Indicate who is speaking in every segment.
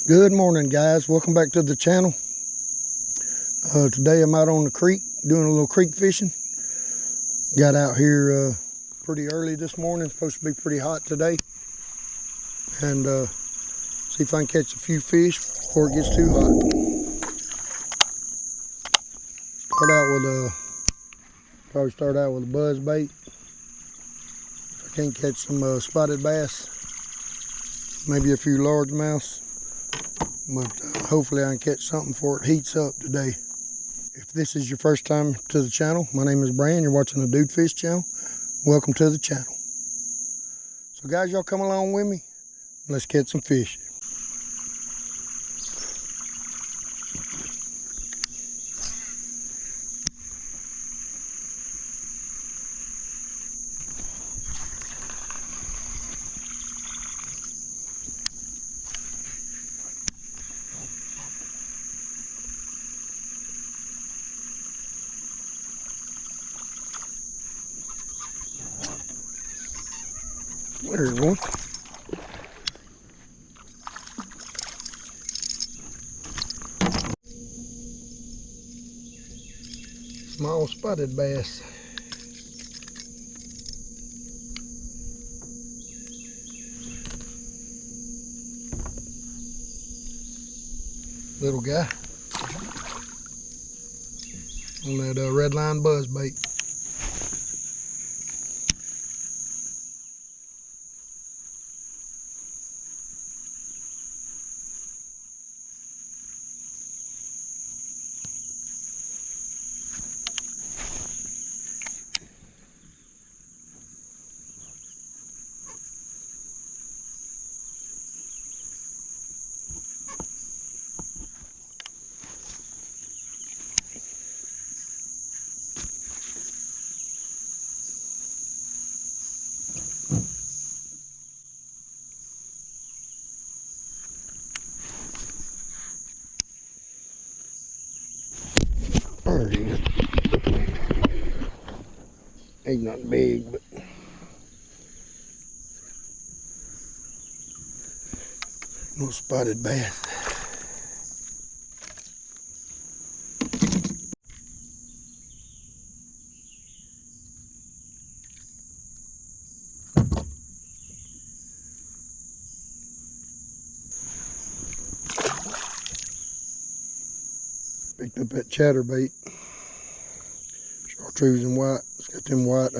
Speaker 1: Good morning, guys. Welcome back to the channel. Today I'm out on the creek doing a little creek fishing. Got out here pretty early this morning. It's supposed to be pretty hot today. And see if I can catch a few fish before it gets too hot. Probably start out with a buzz bait. If I can't catch some spotted bass, maybe a few largemouths. But hopefully I can catch something before it heats up today. If this is your first time to the channel, my name is Brian. You're watching the Dude Fish channel. Welcome to the channel. So guys, y'all come along with me. Let's catch some fish. There's one. Small spotted bass. Little guy on that red line buzz bait. There he is. Ain't nothing big, but no spotted bass. Picked up that chatterbait. Chartreuse and white. It's got them white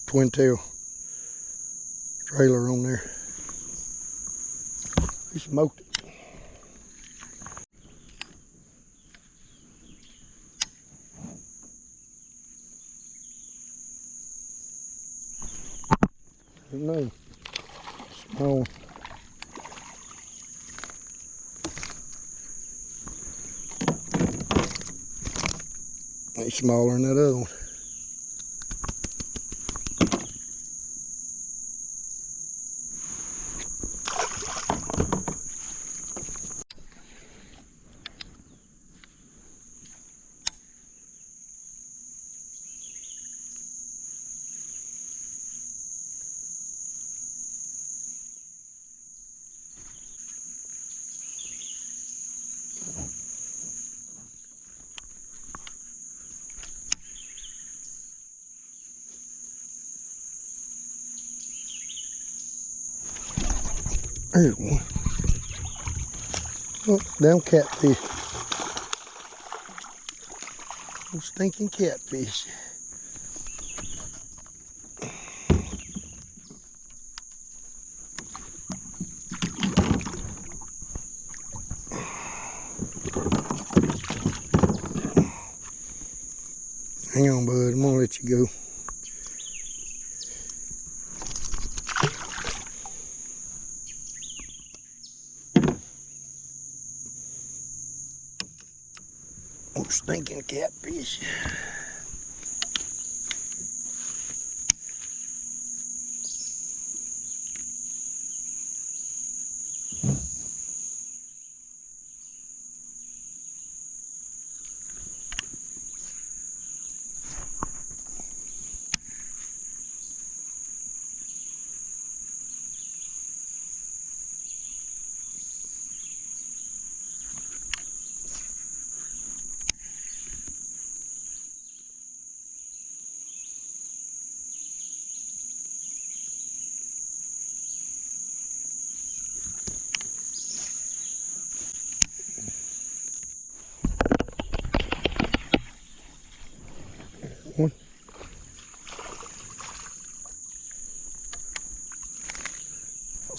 Speaker 1: twin tail trailer on there. He smoked it. No, small. He's smaller than that other one. There's one. Oh, damn catfish. Oh, stinking catfish. Hang on, bud. I'm gonna let you go. Oh, stinking catfish.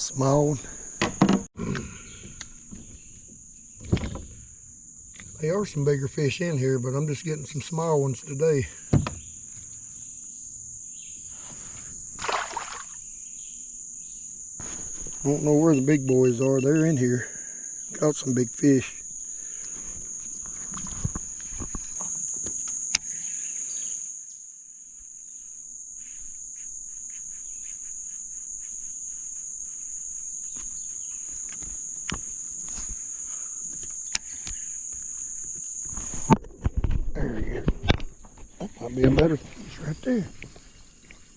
Speaker 1: Small one. There are some bigger fish in here, but I'm just getting some small ones today. I don't know where the big boys are. They're in here. Caught some big fish. There he is. That might be a better fish right there.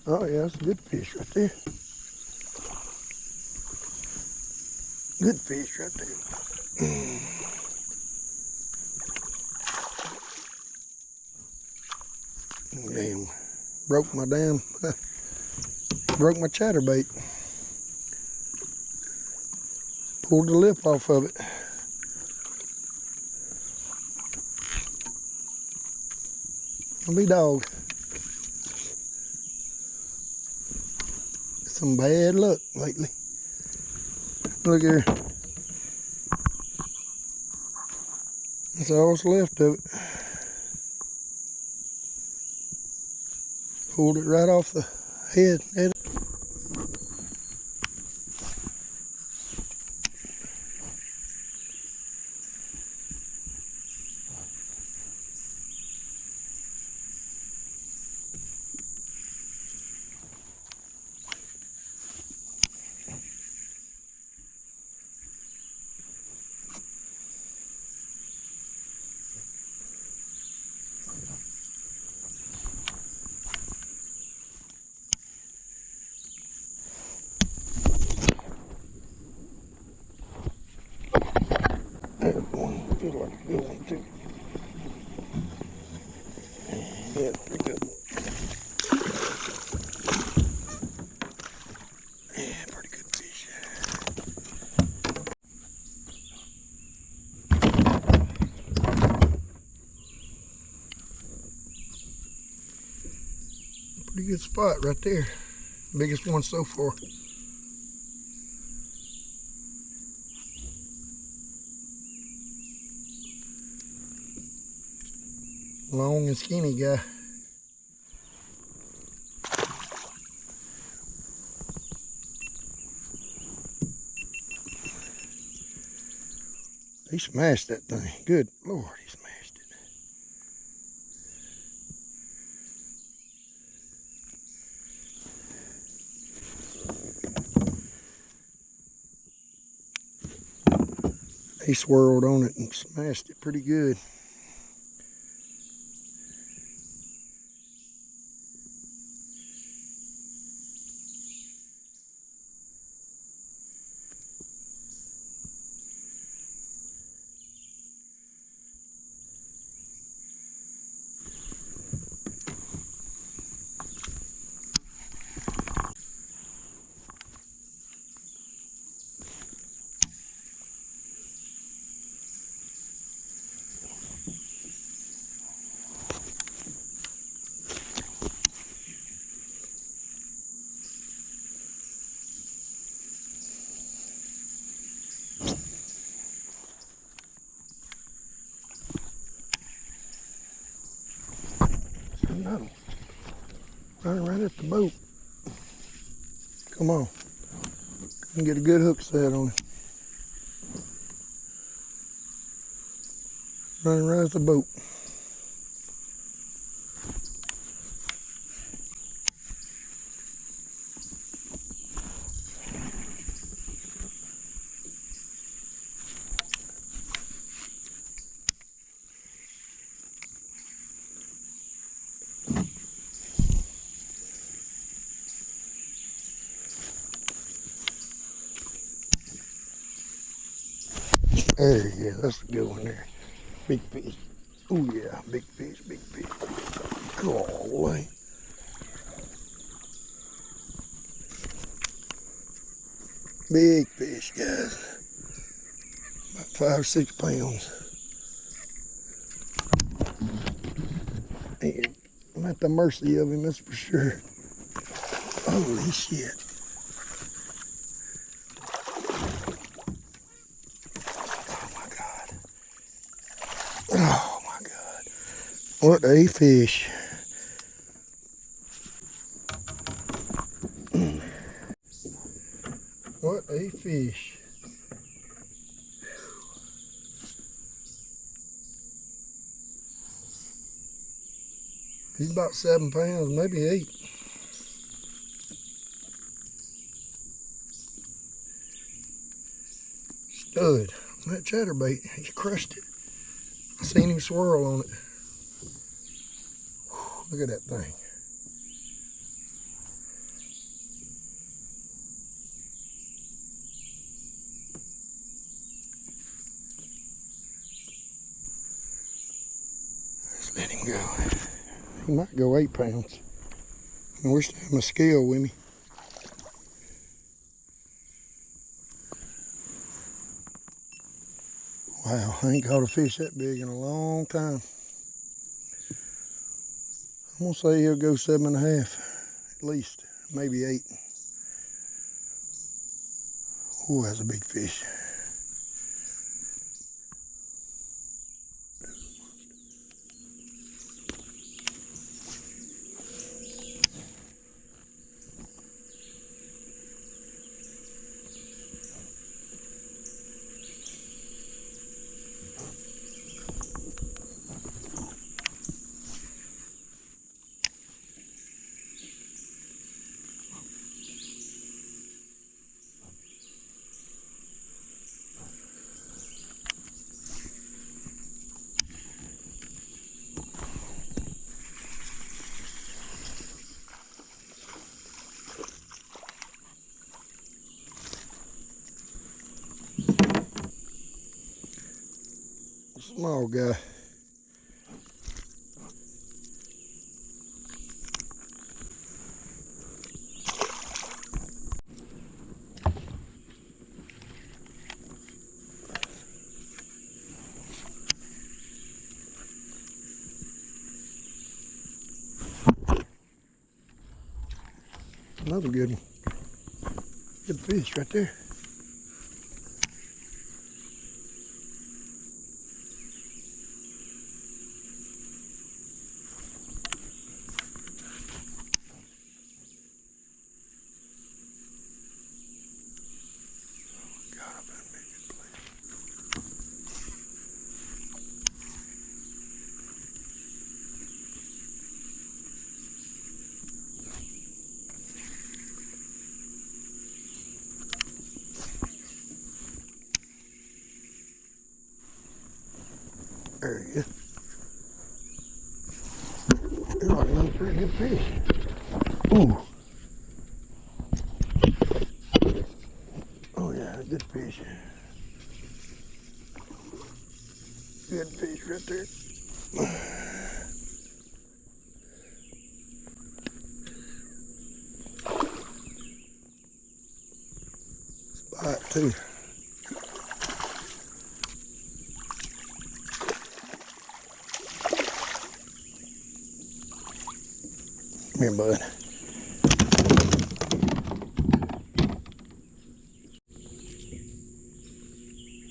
Speaker 1: Oh yeah, that's a good fish right there. Good fish right there. Damn, broke my chatterbait. Pulled the lip off of it. I'll be dog. Some bad luck lately. Look here. That's all that's left of it. Pulled it right off the head. There's one. Feels like a good one too. Yeah, pretty good one. Yeah, pretty good fish. Pretty good spot right there. Biggest one so far. Long and skinny guy. He smashed that thing. Good Lord, he smashed it. He swirled on it and smashed it pretty good. Another one. Right at the boat. Come on. Can get a good hook set on it. Running right at the boat. There he is. That's a good one there. Big fish. Oh yeah, big fish, big fish. Golly. Big fish, guys. About 5 or 6 pounds. And I'm at the mercy of him, that's for sure. Holy shit. What a fish. What a fish. He's about 7 pounds, maybe 8. Stud. That chatterbait, he crushed it. I seen him swirl on it. Whew, look at that thing. Let's let him go. He might go 8 pounds. I wish I had my scale with me. Wow, I ain't caught a fish that big in a long time. I'm gonna say he'll go 7.5, at least, maybe 8. Oh, that's a big fish. Small guy. Another good one. Good fish right there. God, I better make it play. There he is. They're like another pretty good fish. Ooh. Oh yeah, good fish. Good fish right there. Spot too. Come here, bud.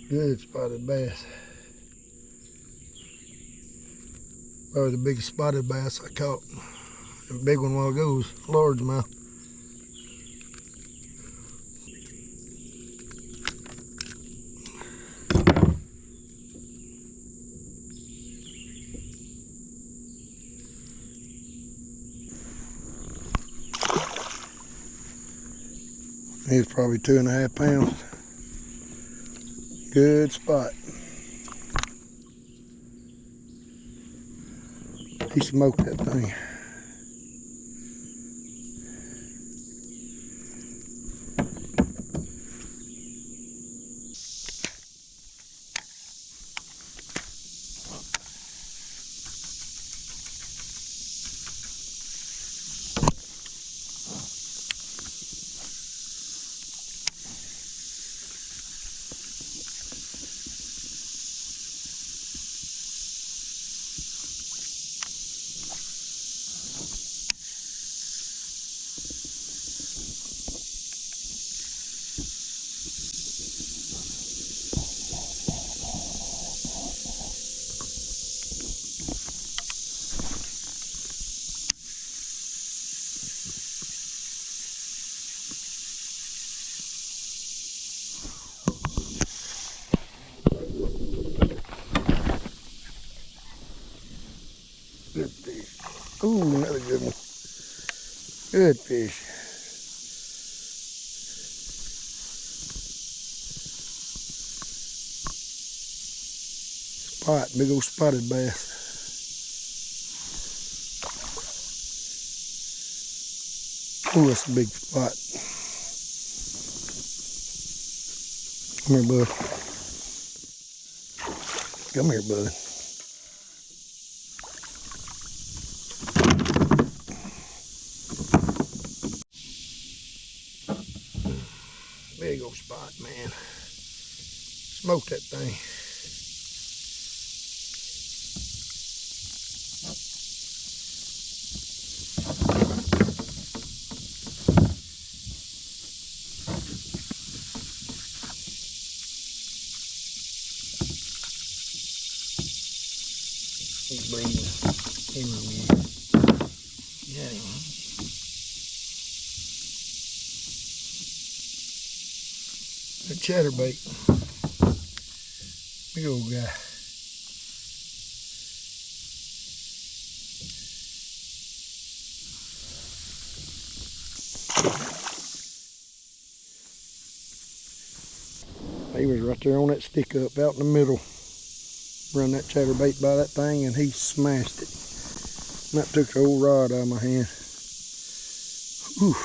Speaker 1: Good spotted bass. Probably the biggest spotted bass I caught. A big one while ago was largemouth. He's probably 2.5 pounds. Good spot. He smoked that thing. Ooh, another good one. Good fish. Spot, big old spotted bass. Ooh, that's a big spot. Come here, bud. Come here, bud. Big old spot, man. Smoked that thing. He's bleeding everywhere. Yeah, a chatterbait. Big old guy. He was right there on that stick up out in the middle. Run that chatterbait by that thing and he smashed it. And that took the whole rod out of my hand. Whew.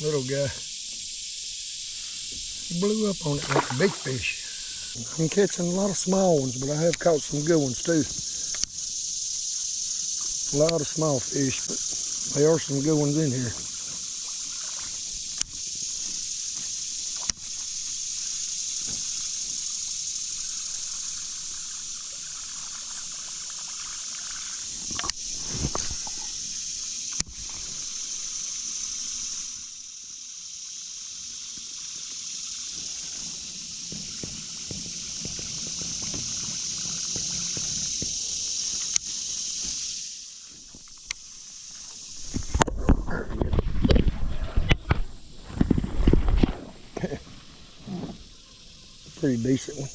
Speaker 1: Little guy. He blew up on it like a big fish. I'm catching a lot of small ones, but I have caught some good ones too. A lot of small fish, but there are some good ones in here. Pretty decent one.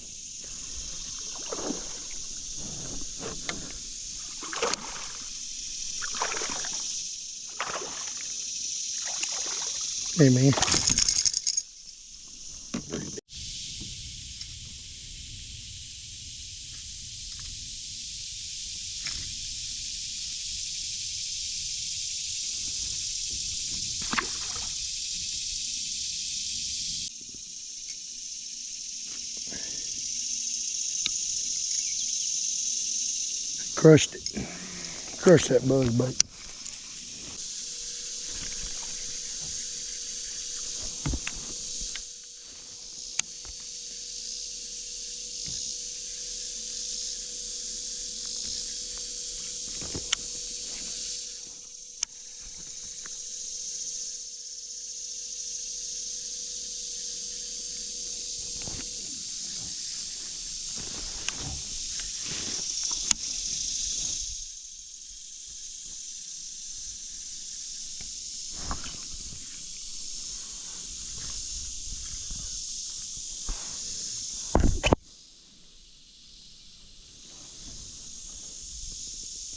Speaker 1: Hey man. Crushed it. Crushed that buzz bait.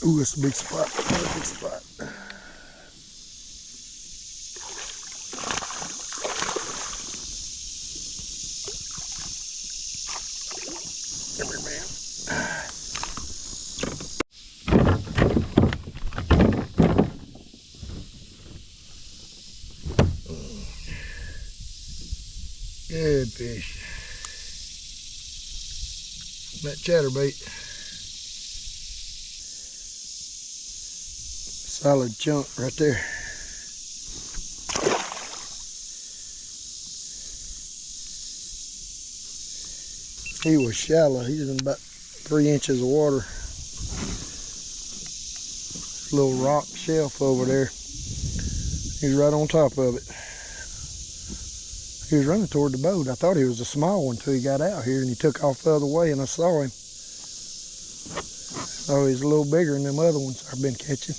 Speaker 1: Ooh, that's a big spot. Big spot. Come here, man. Good fish. That chatterbait. Solid chunk right there. He was shallow. He was in about 3 inches of water. Little rock shelf over there. He's right on top of it. He was running toward the boat. I thought he was a small one until he got out here and he took off the other way and I saw him. Oh, he's a little bigger than them other ones I've been catching.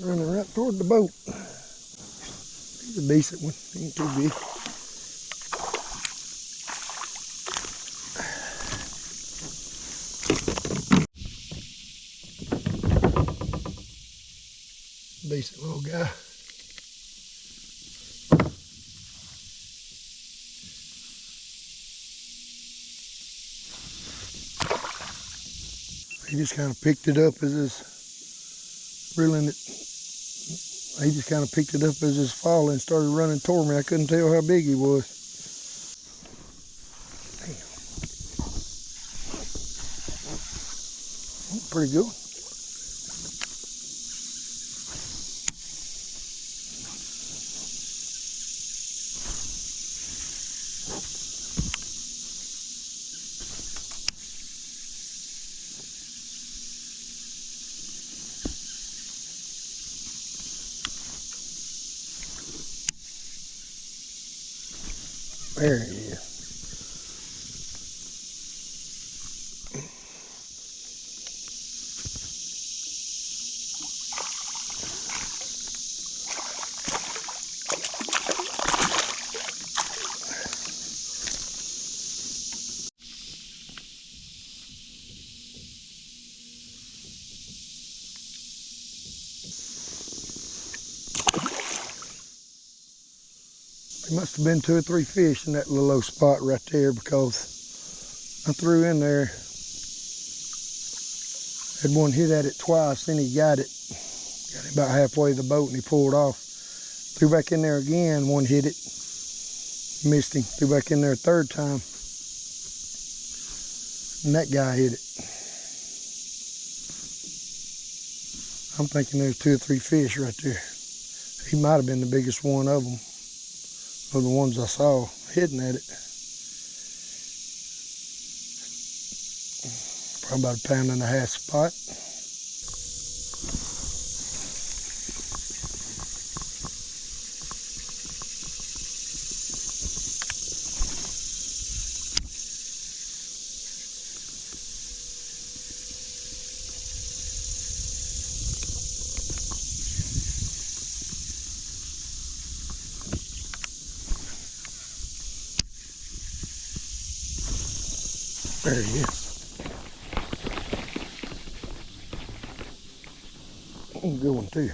Speaker 1: Running right toward the boat. He's a decent one. He ain't too big. Decent little guy. He just kind of picked it up as his reeling it. He just kind of picked it up as his falling and started running toward me. I couldn't tell how big he was. Damn. Pretty good. There he is. There must have been 2 or 3 fish in that little low spot right there because I threw in there. Had one hit at it twice, then he got it. Got it about halfway to the boat and he pulled off. Threw back in there again, one hit it. Missed him. Threw back in there a 3rd time. And that guy hit it. I'm thinking there's 2 or 3 fish right there. He might have been the biggest one of them. Of the ones I saw hitting at it. Probably about 1.5 pound spot. There he is. Good one too.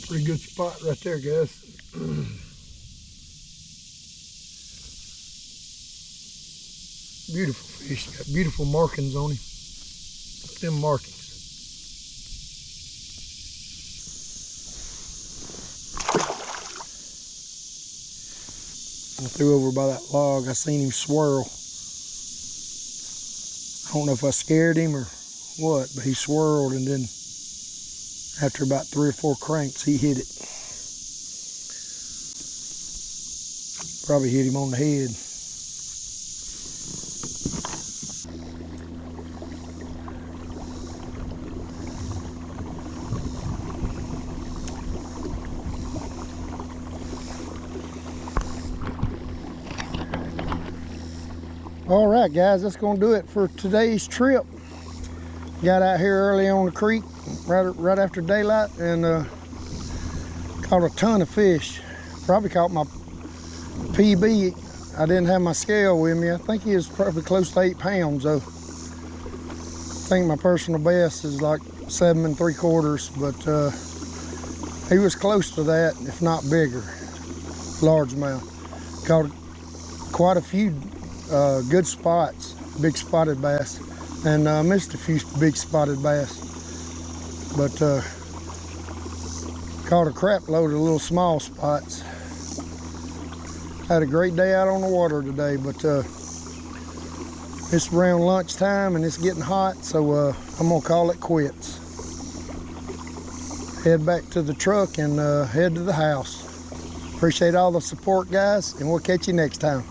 Speaker 1: Pretty good spot right there, guys. Beautiful fish. Got beautiful markings on him. Look at them markings. I threw over by that log. I seen him swirl. I don't know if I scared him or what, but he swirled, and then after about 3 or 4 cranks, he hit it. Probably hit him on the head. All right, guys, that's gonna do it for today's trip. Got out here early on the creek, right after daylight, and caught a ton of fish. Probably caught my PB. I didn't have my scale with me. I think he was probably close to 8 pounds though. I think my personal best is like 7 3/4, but he was close to that, if not bigger. Largemouth. Caught quite a few good spots, big spotted bass, and missed a few big spotted bass, but caught a crap load of little small spots. Had a great day out on the water today, but it's around lunchtime and it's getting hot, so I'm gonna call it quits. Head back to the truck and head to the house. Appreciate all the support, guys, and we'll catch you next time.